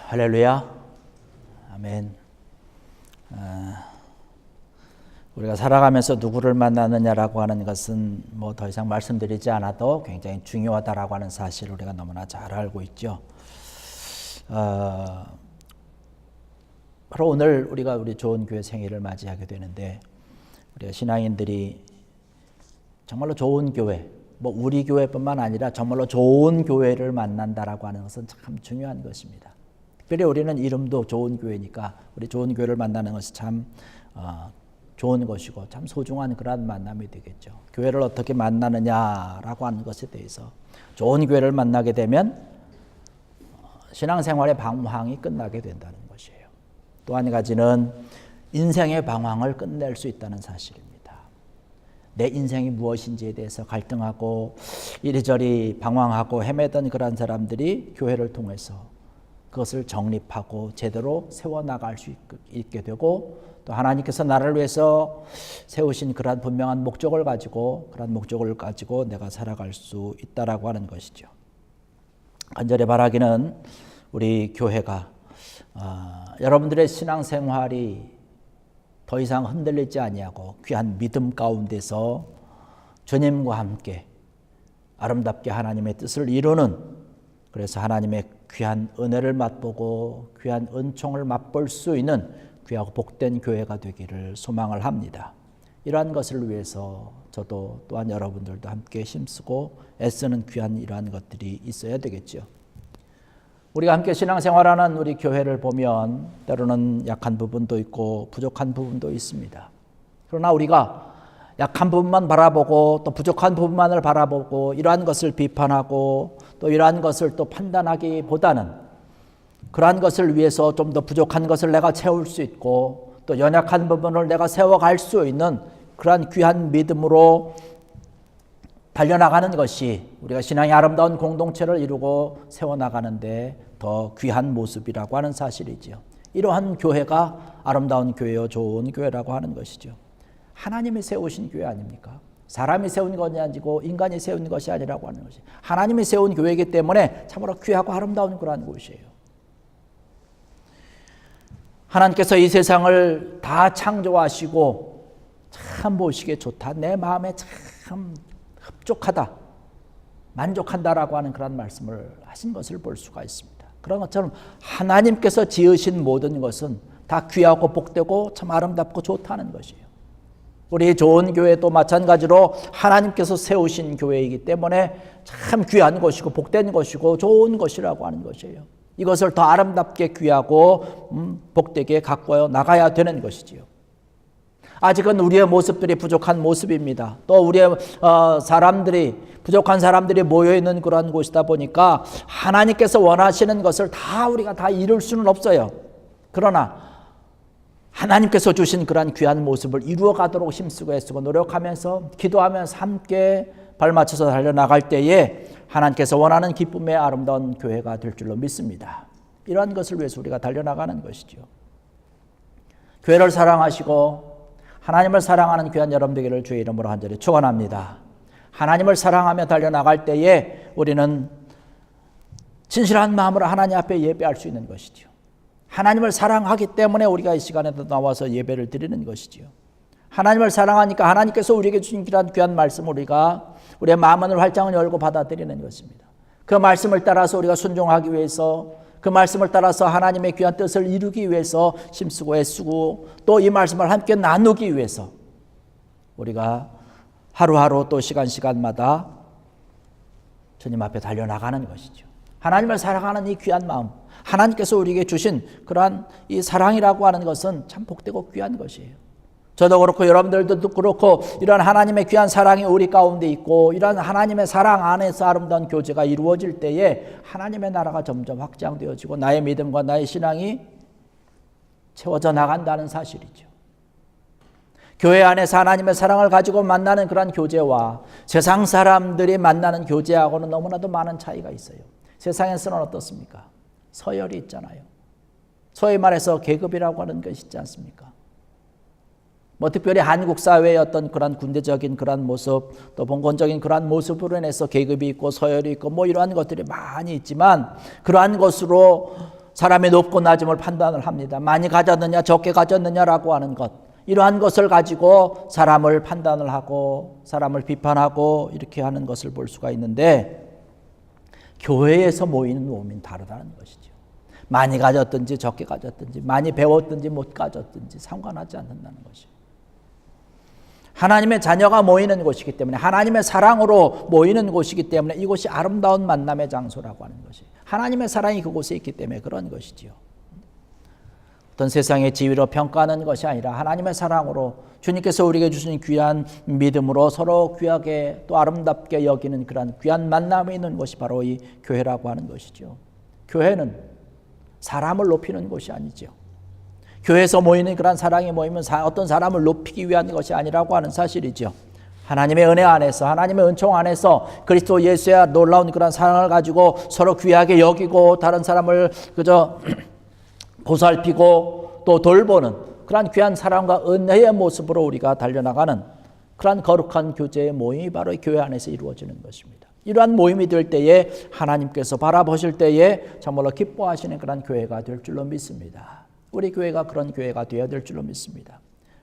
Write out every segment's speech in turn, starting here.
할렐루야. 아멘. 우리가 살아가면서 누구를 만나느냐라고 하는 것은 뭐 더 이상 말씀드리지 않아도 굉장히 중요하다라고 하는 사실을 우리가 너무나 잘 알고 있죠. 바로 오늘 우리가 우리 좋은 교회 생일을 맞이하게 되는데, 우리가 신앙인들이 정말로 좋은 교회, 뭐 우리 교회뿐만 아니라 정말로 좋은 교회를 만난다라고 하는 것은 참 중요한 것입니다. 특별히 우리는 이름도 좋은 교회니까 우리 좋은 교회를 만나는 것이 참 좋은 것이고 참 소중한 그러한 만남이 되겠죠. 교회를 어떻게 만나느냐라고 하는 것에 대해서 좋은 교회를 만나게 되면 신앙생활의 방황이 끝나게 된다는 것이에요. 또 한 가지는 인생의 방황을 끝낼 수 있다는 사실입니다. 내 인생이 무엇인지에 대해서 갈등하고 이리저리 방황하고 헤매던 그런 사람들이 교회를 통해서 그것을 정립하고 제대로 세워나갈 수 있게 되고, 또 하나님께서 나를 위해서 세우신 그러한 분명한 목적을 가지고 내가 살아갈 수 있다라고 하는 것이죠. 간절히 바라기는 우리 교회가 여러분들의 신앙생활이 더 이상 흔들리지 아니하고 귀한 믿음 가운데서 주님과 함께 아름답게 하나님의 뜻을 이루는, 그래서 하나님의 귀한 은혜를 맛보고 귀한 은총을 맛볼 수 있는 귀하고 복된 교회가 되기를 소망을 합니다. 이러한 것을 위해서 저도 또한 여러분들도 함께 힘쓰고 애쓰는 귀한 이러한 것들이 있어야 되겠죠. 우리가 함께 신앙생활하는 우리 교회를 보면 때로는 약한 부분도 있고 부족한 부분도 있습니다. 그러나 우리가 약한 부분만 바라보고 또 부족한 부분만을 바라보고 이러한 것을 비판하고 또 이러한 것을 또 판단하기보다는 그러한 것을 위해서 좀 더 부족한 것을 내가 채울 수 있고 또 연약한 부분을 내가 세워갈 수 있는 그러한 귀한 믿음으로 달려나가는 것이 우리가 신앙의 아름다운 공동체를 이루고 세워나가는데 더 귀한 모습이라고 하는 사실이지요. 이러한 교회가 아름다운 교회요 좋은 교회라고 하는 것이죠. 하나님이 세우신 교회 아닙니까? 사람이 세운 것이 아니고 인간이 세운 것이 아니라고 하는 것이 하나님이 세운 교회이기 때문에 참으로 귀하고 아름다운 그러한 곳이에요. 하나님께서 이 세상을 다 창조하시고 참 보시기에 좋다, 내 마음에 참 흡족하다, 만족한다라고 하는 그런 말씀을 하신 것을 볼 수가 있습니다. 그런 것처럼 하나님께서 지으신 모든 것은 다 귀하고 복되고 참 아름답고 좋다는 것이에요. 우리 좋은 교회도 마찬가지로 하나님께서 세우신 교회이기 때문에 참 귀한 것이고 복된 것이고 좋은 것이라고 하는 것이에요. 이것을 더 아름답게 귀하고 복되게 가꿔 나가야 되는 것이지요. 아직은 우리의 모습들이 부족한 모습입니다. 또 우리의 부족한 사람들이 모여있는 그런 곳이다 보니까 하나님께서 원하시는 것을 다 우리가 다 이룰 수는 없어요. 그러나 하나님께서 주신 그러한 귀한 모습을 이루어가도록 힘쓰고 애쓰고 노력하면서 기도하면서 함께 발맞춰서 달려나갈 때에 하나님께서 원하는 기쁨의 아름다운 교회가 될 줄로 믿습니다. 이러한 것을 위해서 우리가 달려나가는 것이죠. 교회를 사랑하시고 하나님을 사랑하는 귀한 여러분 되기를 주의 이름으로 간절히 축원합니다. 하나님을 사랑하며 달려나갈 때에 우리는 진실한 마음으로 하나님 앞에 예배할 수 있는 것이죠. 하나님을 사랑하기 때문에 우리가 이 시간에도 나와서 예배를 드리는 것이지요. 하나님을 사랑하니까 하나님께서 우리에게 주신 귀한 말씀을 우리가 우리의 마음을 활짝 열고 받아들이는 것입니다. 그 말씀을 따라서 우리가 순종하기 위해서, 그 말씀을 따라서 하나님의 귀한 뜻을 이루기 위해서 힘쓰고 애쓰고 또 이 말씀을 함께 나누기 위해서 우리가 하루하루 또 시간마다 주님 앞에 달려나가는 것이죠. 하나님을 사랑하는 이 귀한 마음, 하나님께서 우리에게 주신 그러한 이 사랑이라고 하는 것은 참 복되고 귀한 것이에요. 저도 그렇고 여러분들도 그렇고 이런 하나님의 귀한 사랑이 우리 가운데 있고 이런 하나님의 사랑 안에서 아름다운 교제가 이루어질 때에 하나님의 나라가 점점 확장되어지고 나의 믿음과 나의 신앙이 채워져 나간다는 사실이죠. 교회 안에서 하나님의 사랑을 가지고 만나는 그런 교제와 세상 사람들이 만나는 교제하고는 너무나도 많은 차이가 있어요. 세상에서는 어떻습니까? 서열이 있잖아요. 소위 말해서 계급이라고 하는 것이 있지 않습니까? 뭐 특별히 한국 사회의 어떤 그런 군대적인 그런 모습, 또 봉건적인 그런 모습으로 인해서 계급이 있고 서열이 있고 뭐 이러한 것들이 많이 있지만 그러한 것으로 사람의 높고 낮음을 판단을 합니다. 많이 가졌느냐 적게 가졌느냐라고 하는 것, 이러한 것을 가지고 사람을 판단을 하고 사람을 비판하고 이렇게 하는 것을 볼 수가 있는데, 교회에서 모이는 모임은 다르다는 것이죠. 많이 가졌든지 적게 가졌든지, 많이 배웠든지 못 가졌든지 상관하지 않는다는 것이죠. 하나님의 자녀가 모이는 곳이기 때문에, 하나님의 사랑으로 모이는 곳이기 때문에 이곳이 아름다운 만남의 장소라고 하는 것이, 하나님의 사랑이 그곳에 있기 때문에 그런 것이지요. 어떤 세상의 지위로 평가하는 것이 아니라 하나님의 사랑으로, 주님께서 우리에게 주신 귀한 믿음으로 서로 귀하게 또 아름답게 여기는 그런 귀한 만남이 있는 곳이 바로 이 교회라고 하는 것이죠. 교회는 사람을 높이는 곳이 아니죠. 교회에서 모이는 그런 사랑이 모이면 어떤 사람을 높이기 위한 것이 아니라고 하는 사실이죠. 하나님의 은혜 안에서, 하나님의 은총 안에서 그리스도 예수의 놀라운 그런 사랑을 가지고 서로 귀하게 여기고 다른 사람을 그저 보살피고 또 돌보는 그런 귀한 사랑과 은혜의 모습으로 우리가 달려나가는 그런 거룩한 교제의 모임이 바로 교회 안에서 이루어지는 것입니다. 이러한 모임이 될 때에 하나님께서 바라보실 때에 정말로 기뻐하시는 그런 교회가 될 줄로 믿습니다. 우리 교회가 그런 교회가 되어야 될 줄로 믿습니다.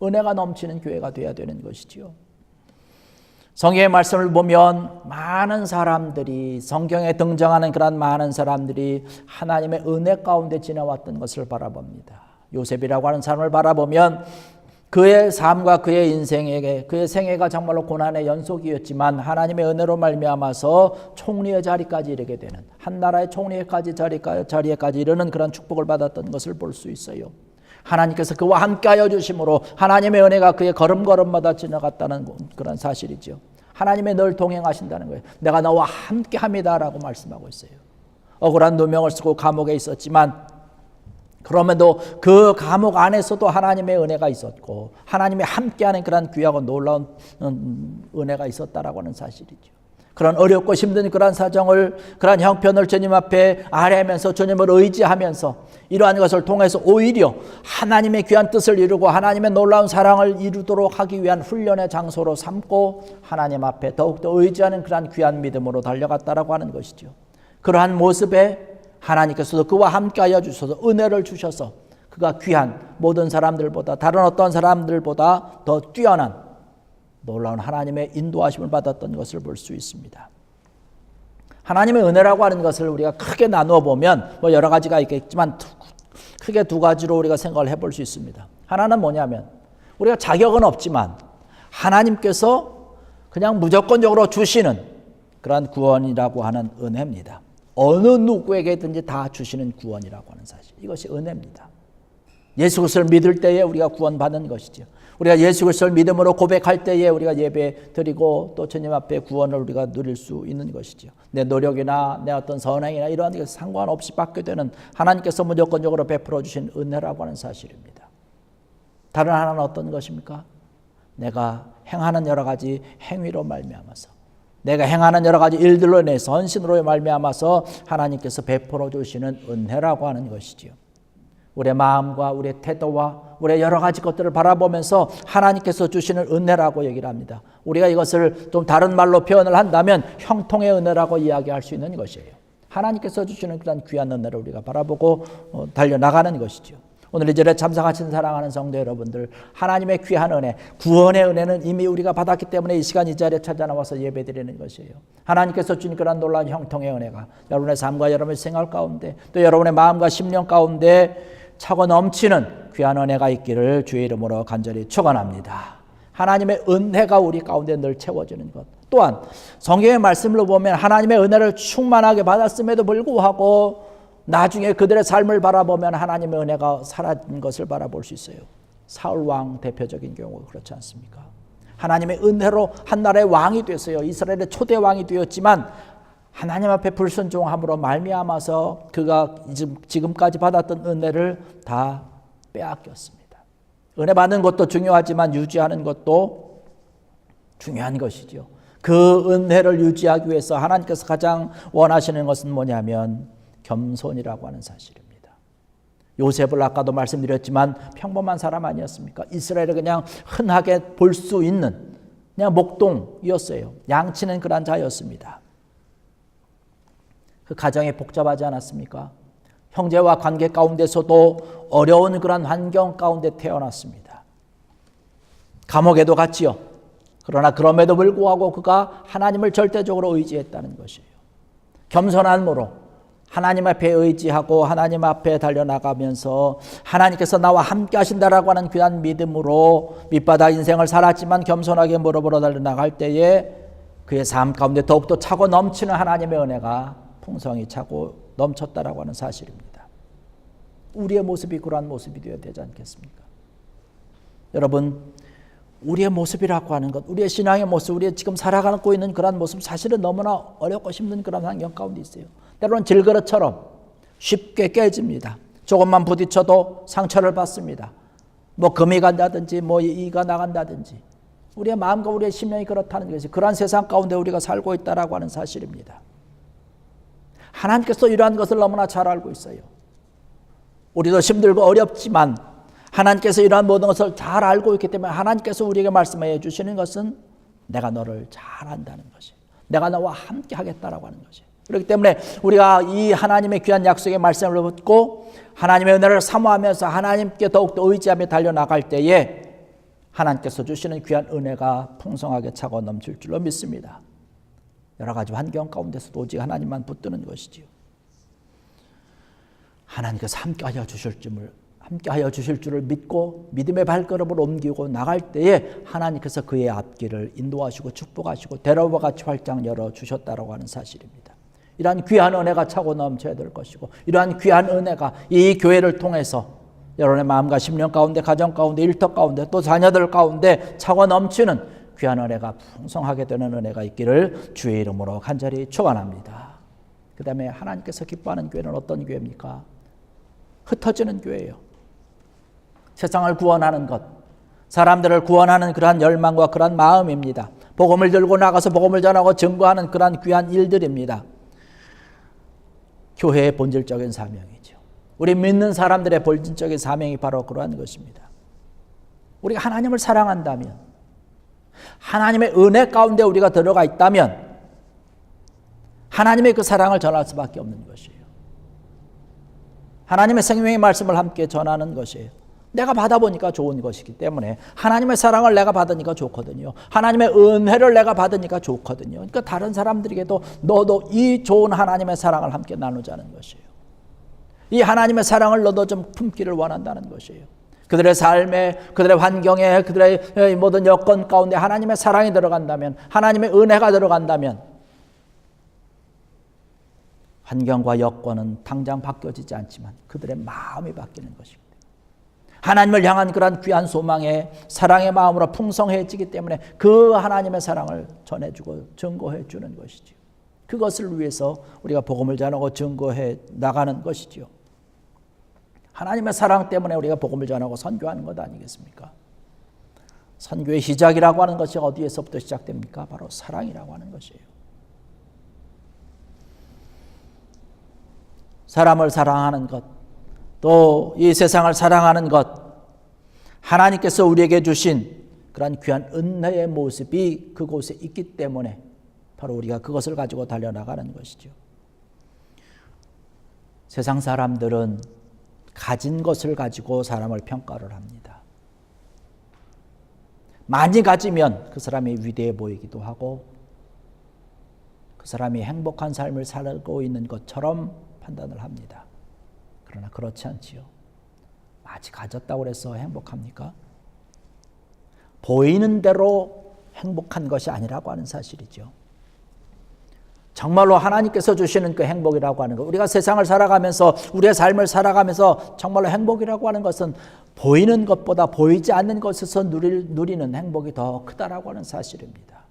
은혜가 넘치는 교회가 되어야 되는 것이지요. 성경의 말씀을 보면 많은 사람들이, 성경에 등장하는 그런 많은 사람들이 하나님의 은혜 가운데 지나왔던 것을 바라봅니다. 요셉이라고 하는 사람을 바라보면 그의 삶과 그의 인생에게, 그의 생애가 정말로 고난의 연속이었지만 하나님의 은혜로 말미암아서 총리의 자리까지 이르게 되는, 한 나라의 총리까지 자리에까지 이르는 그런 축복을 받았던 것을 볼 수 있어요. 하나님께서 그와 함께하여 주심으로 하나님의 은혜가 그의 걸음걸음마다 지나갔다는 그런 사실이죠. 하나님의 늘 동행하신다는 거예요. 내가 너와 함께합니다라고 말씀하고 있어요. 억울한 누명을 쓰고 감옥에 있었지만 그럼에도 그 감옥 안에서도 하나님의 은혜가 있었고 하나님이 함께하는 그런 귀하고 놀라운 은혜가 있었다라고 하는 사실이죠. 그런 어렵고 힘든 그런 사정을, 그런 형편을 주님 앞에 아뢰면서 주님을 의지하면서 이러한 것을 통해서 오히려 하나님의 귀한 뜻을 이루고 하나님의 놀라운 사랑을 이루도록 하기 위한 훈련의 장소로 삼고 하나님 앞에 더욱더 의지하는 그런 귀한 믿음으로 달려갔다라고 하는 것이죠. 그러한 모습에 하나님께서도 그와 함께하여 주셔서 은혜를 주셔서 그가 귀한 모든 사람들보다, 다른 어떤 사람들보다 더 뛰어난 놀라운 하나님의 인도하심을 받았던 것을 볼 수 있습니다. 하나님의 은혜라고 하는 것을 우리가 크게 나누어 보면 여러 가지가 있겠지만 크게 두 가지로 우리가 생각을 해볼 수 있습니다. 하나는 뭐냐면, 우리가 자격은 없지만 하나님께서 그냥 무조건적으로 주시는 그런 구원이라고 하는 은혜입니다. 어느 누구에게든지 다 주시는 구원이라고 하는 사실, 이것이 은혜입니다. 예수 그리스도를 믿을 때에 우리가 구원받는 것이죠. 우리가 예수 그리스도를 믿음으로 고백할 때에 우리가 예배 드리고 또 주님 앞에 구원을 우리가 누릴 수 있는 것이죠. 내 노력이나 내 어떤 선행이나 이러한 게 상관없이 받게 되는 하나님께서 무조건적으로 베풀어 주신 은혜라고 하는 사실입니다. 다른 하나는 어떤 것입니까? 내가 행하는 여러 가지 행위로 말미암아서, 내가 행하는 여러 가지 일들로 인해서, 헌신으로 말미암아서 하나님께서 베풀어 주시는 은혜라고 하는 것이지요. 우리의 마음과 우리의 태도와 우리의 여러 가지 것들을 바라보면서 하나님께서 주시는 은혜라고 얘기를 합니다. 우리가 이것을 좀 다른 말로 표현을 한다면 형통의 은혜라고 이야기할 수 있는 것이에요. 하나님께서 주시는 그런 귀한 은혜를 우리가 바라보고 달려나가는 것이죠. 오늘 이 절에 참석하신 사랑하는 성도 여러분들, 하나님의 귀한 은혜, 구원의 은혜는 이미 우리가 받았기 때문에 이 시간 이 자리에 찾아 나와서 예배드리는 것이에요. 하나님께서 주신 그런 놀라운 형통의 은혜가 여러분의 삶과 여러분의 생활 가운데, 또 여러분의 마음과 심령 가운데 차고 넘치는 귀한 은혜가 있기를 주의 이름으로 간절히 축원합니다. 하나님의 은혜가 우리 가운데 늘 채워지는 것, 또한 성경의 말씀을 보면 하나님의 은혜를 충만하게 받았음에도 불구하고 나중에 그들의 삶을 바라보면 하나님의 은혜가 사라진 것을 바라볼 수 있어요. 사울 왕 대표적인 경우 그렇지 않습니까? 하나님의 은혜로 한 나라의 왕이 됐어요. 이스라엘의 초대 왕이 되었지만 하나님 앞에 불순종함으로 말미암아서 그가 지금까지 받았던 은혜를 다 빼앗겼습니다. 은혜 받는 것도 중요하지만 유지하는 것도 중요한 것이죠. 그 은혜를 유지하기 위해서 하나님께서 가장 원하시는 것은 뭐냐면 겸손이라고 하는 사실입니다. 요셉을 아까도 말씀드렸지만 평범한 사람 아니었습니까? 이스라엘을 그냥 흔하게 볼 수 있는 그냥 목동이었어요. 양치는 그런 자였습니다. 그 가정이 복잡하지 않았습니까? 형제와 관계 가운데서도 어려운 그런 환경 가운데 태어났습니다. 감옥에도 갔지요. 그러나 그럼에도 불구하고 그가 하나님을 절대적으로 의지했다는 것이에요. 겸손함으로 하나님 앞에 의지하고 하나님 앞에 달려나가면서 하나님께서 나와 함께 하신다라고 하는 귀한 믿음으로 밑바닥 인생을 살았지만 겸손하게 무릎으로 달려나갈 때에 그의 삶 가운데 더욱더 차고 넘치는 하나님의 은혜가 풍성히 차고 넘쳤다라고 하는 사실입니다. 우리의 모습이 그러한 모습이 되어야 되지 않겠습니까? 여러분, 우리의 모습이라고 하는 것, 우리의 신앙의 모습, 우리의 지금 살아가고 있는 그러한 모습, 사실은 너무나 어렵고 힘든 그런 환경 가운데 있어요. 때로는 질그릇처럼 쉽게 깨집니다. 조금만 부딪혀도 상처를 받습니다. 뭐 금이 간다든지 뭐 이가 나간다든지 우리의 마음과 우리의 심령이 그렇다는 것이 그러한 세상 가운데 우리가 살고 있다라고 하는 사실입니다. 하나님께서 이러한 것을 너무나 잘 알고 있어요. 우리도 힘들고 어렵지만 하나님께서 이러한 모든 것을 잘 알고 있기 때문에 하나님께서 우리에게 말씀해 주시는 것은 내가 너를 잘 안다는 것이에요. 내가 너와 함께 하겠다라고 하는 것이에요. 그렇기 때문에 우리가 이 하나님의 귀한 약속의 말씀을 듣고 하나님의 은혜를 사모하면서 하나님께 더욱더 의지하며 달려나갈 때에 하나님께서 주시는 귀한 은혜가 풍성하게 차고 넘칠 줄로 믿습니다. 여러 가지 환경 가운데서도 오직 하나님만 붙드는 것이지요. 하나님께서 함께하여 주실 줄을 믿고 믿음의 발걸음을 옮기고 나갈 때에 하나님께서 그의 앞길을 인도하시고 축복하시고 대로와 같이 활짝 열어주셨다고 하는 사실입니다. 이러한 귀한 은혜가 차고 넘쳐야 될 것이고 이러한 귀한 은혜가 이 교회를 통해서 여러분의 마음과 심령 가운데 가정 가운데 일터 가운데 또 자녀들 가운데 차고 넘치는 귀한 은혜가 풍성하게 되는 은혜가 있기를 주의 이름으로 간절히 축원합니다. 그 다음에 하나님께서 기뻐하는 교회는 어떤 교회입니까? 흩어지는 교회예요. 세상을 구원하는 것, 사람들을 구원하는 그러한 열망과 그러한 마음입니다. 복음을 들고 나가서 복음을 전하고 증거하는 그러한 귀한 일들입니다. 교회의 본질적인 사명이죠. 우리 믿는 사람들의 본질적인 사명이 바로 그러한 것입니다. 우리가 하나님을 사랑한다면, 하나님의 은혜 가운데 우리가 들어가 있다면 하나님의 그 사랑을 전할 수밖에 없는 것이에요. 하나님의 생명의 말씀을 함께 전하는 것이에요. 내가 받아보니까 좋은 것이기 때문에 하나님의 사랑을 내가 받으니까 좋거든요. 하나님의 은혜를 내가 받으니까 좋거든요. 그러니까 다른 사람들에게도 너도 이 좋은 하나님의 사랑을 함께 나누자는 것이에요. 이 하나님의 사랑을 너도 좀 품기를 원한다는 것이에요. 그들의 삶에, 그들의 환경에, 그들의 모든 여건 가운데 하나님의 사랑이 들어간다면, 하나님의 은혜가 들어간다면 환경과 여건은 당장 바뀌어지지 않지만 그들의 마음이 바뀌는 것입니다. 하나님을 향한 그러한 귀한 소망에 사랑의 마음으로 풍성해지기 때문에 그 하나님의 사랑을 전해주고 증거해 주는 것이지요. 그것을 위해서 우리가 복음을 전하고 증거해 나가는 것이지요. 하나님의 사랑 때문에 우리가 복음을 전하고 선교하는 것 아니겠습니까? 선교의 시작이라고 하는 것이 어디에서부터 시작됩니까? 바로 사랑이라고 하는 것이에요. 사람을 사랑하는 것, 또 이 세상을 사랑하는 것, 하나님께서 우리에게 주신 그런 귀한 은혜의 모습이 그곳에 있기 때문에 바로 우리가 그것을 가지고 달려나가는 것이죠. 세상 사람들은 가진 것을 가지고 사람을 평가를 합니다. 많이 가지면 그 사람이 위대해 보이기도 하고 그 사람이 행복한 삶을 살고 있는 것처럼 판단을 합니다. 그러나 그렇지 않지요. 많이 가졌다고 해서 행복합니까? 보이는 대로 행복한 것이 아니라고 하는 사실이죠. 정말로 하나님께서 주시는 그 행복이라고 하는 것, 우리가 세상을 살아가면서 우리의 삶을 살아가면서 정말로 행복이라고 하는 것은 보이는 것보다 보이지 않는 것에서 누리는 행복이 더 크다라고 하는 사실입니다.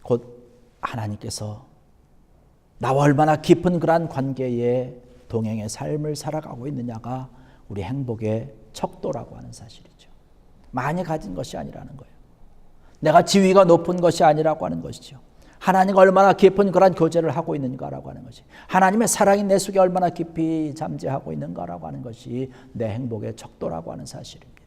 곧 하나님께서 나와 얼마나 깊은 그러한 관계에 동행의 삶을 살아가고 있느냐가 우리 행복의 척도라고 하는 사실이죠. 많이 가진 것이 아니라는 거예요. 내가 지위가 높은 것이 아니라고 하는 것이죠. 하나님과 얼마나 깊은 그런 교제를 하고 있는가라고 하는 것이, 하나님의 사랑이 내 속에 얼마나 깊이 잠재하고 있는가라고 하는 것이 내 행복의 척도라고 하는 사실입니다.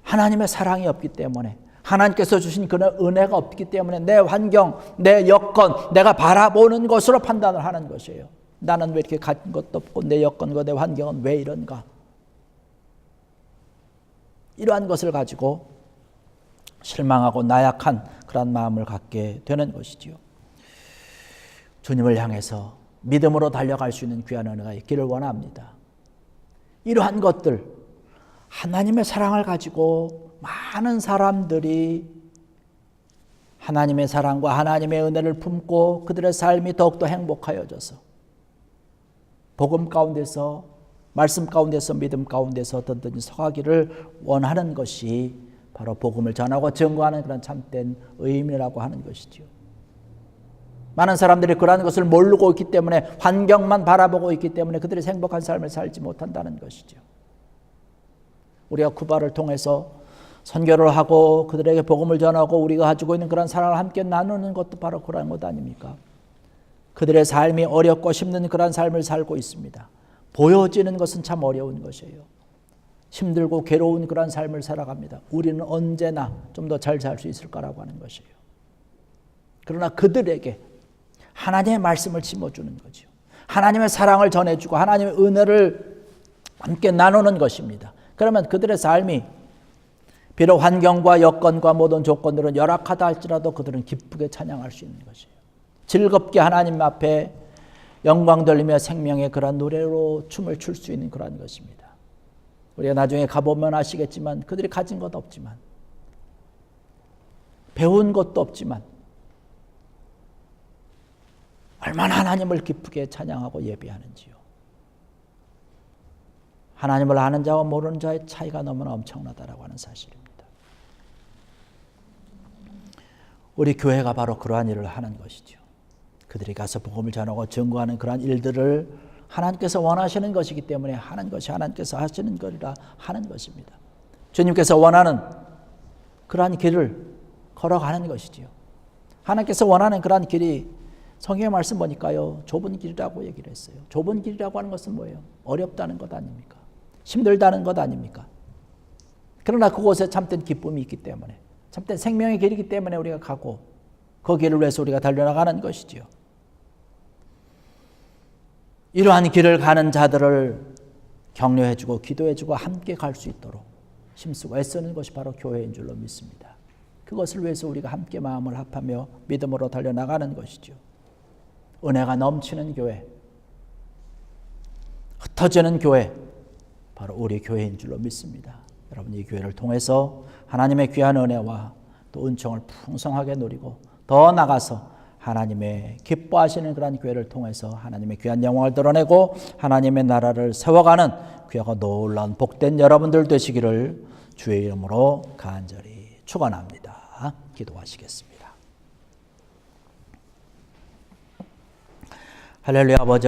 하나님의 사랑이 없기 때문에, 하나님께서 주신 그런 은혜가 없기 때문에 내 환경, 내 여건, 내가 바라보는 것으로 판단을 하는 것이에요. 나는 왜 이렇게 가진 것도 없고 내 여건과 내 환경은 왜 이런가? 이러한 것을 가지고 실망하고 나약한 그런 마음을 갖게 되는 것이지요. 주님을 향해서 믿음으로 달려갈 수 있는 귀한 은혜가 있기를 원합니다. 이러한 것들, 하나님의 사랑을 가지고 많은 사람들이 하나님의 사랑과 하나님의 은혜를 품고 그들의 삶이 더욱더 행복하여져서 복음 가운데서, 말씀 가운데서, 믿음 가운데서 든든히 서가기를 원하는 것이 바로 복음을 전하고 증거하는 그런 참된 의미라고 하는 것이죠. 많은 사람들이 그러한 것을 모르고 있기 때문에, 환경만 바라보고 있기 때문에 그들이 행복한 삶을 살지 못한다는 것이죠. 우리가 쿠바를 통해서 선교를 하고 그들에게 복음을 전하고 우리가 가지고 있는 그런 사랑을 함께 나누는 것도 바로 그런 것 아닙니까? 그들의 삶이 어렵고 힘든 그런 삶을 살고 있습니다. 보여지는 것은 참 어려운 것이에요. 힘들고 괴로운 그런 삶을 살아갑니다. 우리는 언제나 좀 더 잘 살 수 있을 거라고 하는 것이에요. 그러나 그들에게 하나님의 말씀을 심어주는 거죠. 하나님의 사랑을 전해주고 하나님의 은혜를 함께 나누는 것입니다. 그러면 그들의 삶이 비록 환경과 여건과 모든 조건들은 열악하다 할지라도 그들은 기쁘게 찬양할 수 있는 것이에요. 즐겁게 하나님 앞에 영광 돌리며 생명의 그런 노래로 춤을 출 수 있는 그런 것입니다. 우리가 나중에 가보면 아시겠지만 그들이 가진 것도 없지만, 배운 것도 없지만 얼마나 하나님을 기쁘게 찬양하고 예배하는지요. 하나님을 아는 자와 모르는 자의 차이가 너무나 엄청나다라고 하는 사실입니다. 우리 교회가 바로 그러한 일을 하는 것이죠. 그들이 가서 복음을 전하고 증거하는 그러한 일들을 하나님께서 원하시는 것이기 때문에 하는 것이 하나님께서 하시는 것이라 하는 것입니다. 주님께서 원하는 그러한 길을 걸어가는 것이지요. 하나님께서 원하는 그러한 길이 성경의 말씀 보니까요, 좁은 길이라고 얘기를 했어요. 좁은 길이라고 하는 것은 뭐예요? 어렵다는 것 아닙니까? 힘들다는 것 아닙니까? 그러나 그곳에 참된 기쁨이 있기 때문에, 참된 생명의 길이기 때문에 우리가 가고 그 길을 위해서 우리가 달려나가는 것이지요. 이러한 길을 가는 자들을 격려해주고 기도해주고 함께 갈 수 있도록 힘쓰고 애쓰는 것이 바로 교회인 줄로 믿습니다. 그것을 위해서 우리가 함께 마음을 합하며 믿음으로 달려나가는 것이죠. 은혜가 넘치는 교회, 흩어지는 교회, 바로 우리 교회인 줄로 믿습니다. 여러분, 이 교회를 통해서 하나님의 귀한 은혜와 또 은총을 풍성하게 누리고 더 나아가서 하나님의 기뻐하시는 그런 교회를 통해서 하나님의 귀한 영광을 드러내고 하나님의 나라를 세워가는 귀하고 놀라운 복된 여러분들 되시기를 주의 이름으로 간절히 축원합니다. 기도하시겠습니다. 할렐루야. 아버지